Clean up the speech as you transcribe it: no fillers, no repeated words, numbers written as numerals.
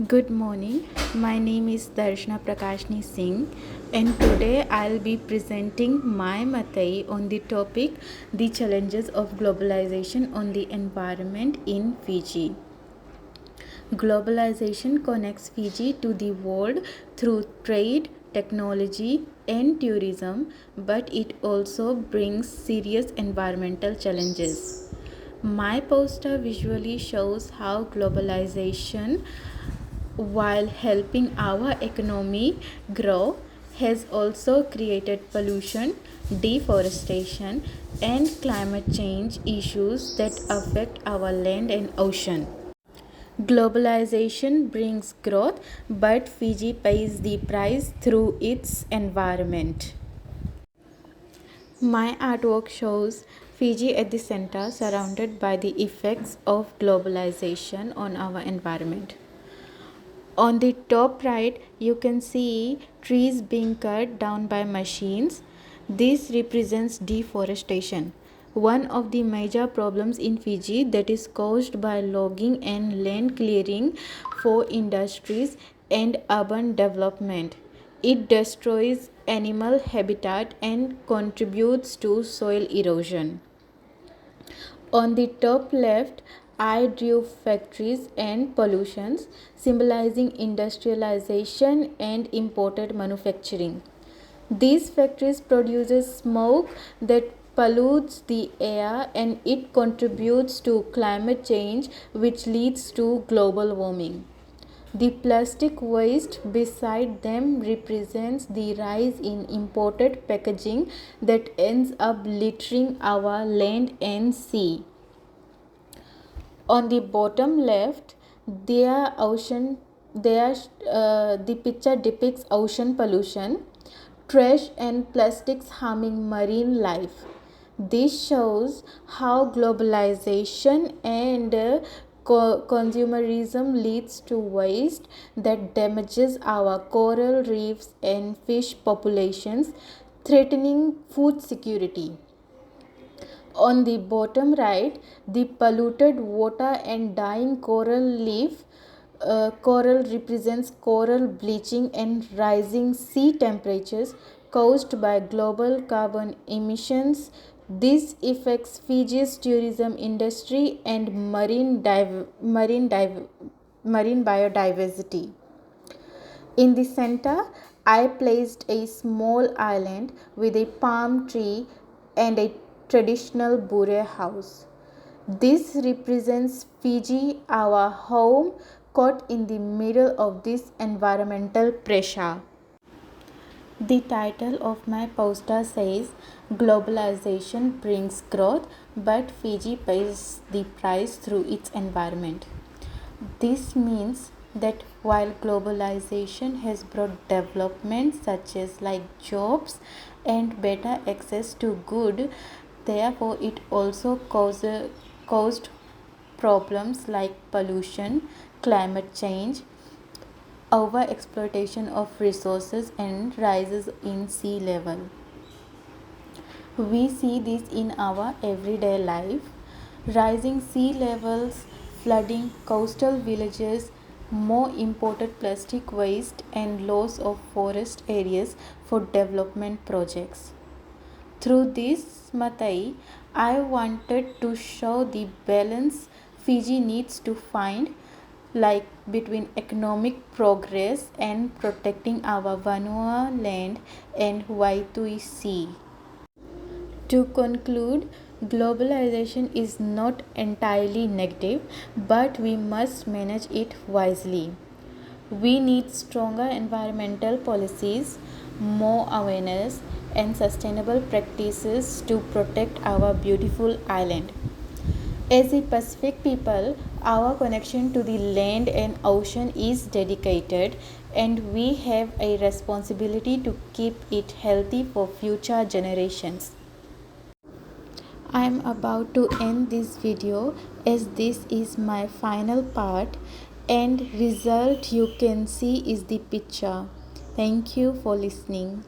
Good morning. My name is Darshna Prakashni Singh, and today I'll be presenting my Matai on the topic The Challenges of Globalization on the Environment in Fiji. Globalization connects Fiji to the world through trade, technology, and tourism, but it also brings serious environmental challenges. My poster visually shows how globalization, while helping our economy grow, has also created pollution, deforestation, and climate change issues that affect our land and ocean. Globalization brings growth, but Fiji pays the price through its environment. My artwork shows Fiji at the center, surrounded by the effects of globalization on our environment. On the top right, you can see trees being cut down by machines. This represents deforestation, one of the major problems in Fiji that is caused by logging and land clearing for industries and urban development. It destroys animal habitat and contributes to soil erosion. On the top left, I drew factories and pollutions, symbolizing industrialization and imported manufacturing. These factories produces smoke that pollutes the air, and it contributes to climate change, which leads to global warming. The plastic waste beside them represents the rise in imported packaging that ends up littering our land and sea. On the bottom left, the picture depicts ocean pollution, trash and plastics harming marine life. This shows how globalization and consumerism leads to waste that damages our coral reefs and fish populations, threatening food security. On the bottom right, the polluted water and dying coral represents coral bleaching and rising sea temperatures caused by global carbon emissions. This affects Fiji's tourism industry and marine biodiversity. In the center, I placed a small island with a palm tree and a traditional bure house. This represents Fiji, our home, caught in the middle of this environmental pressure. The title of my poster says Globalization brings growth, but Fiji pays the price through its environment. This means that while globalization has brought development such as like jobs and better access to good, therefore it also caused problems like pollution, climate change, over exploitation of resources, and rises in sea level. We see this in our everyday life. Rising sea levels, flooding coastal villages, more imported plastic waste, and loss of forest areas for development projects. Through this Matai, I wanted to show the balance Fiji needs to find, like between economic progress and protecting our Vanua land and Waitui Sea. To conclude, globalization is not entirely negative, but we must manage it wisely. We need stronger environmental policies, more awareness, and sustainable practices to protect our beautiful island. As a Pacific people, our connection to the land and ocean is dedicated, and we have a responsibility to keep it healthy for future generations. I am about to end this video as this is my final part, and result you can see is the picture. Thank you for listening.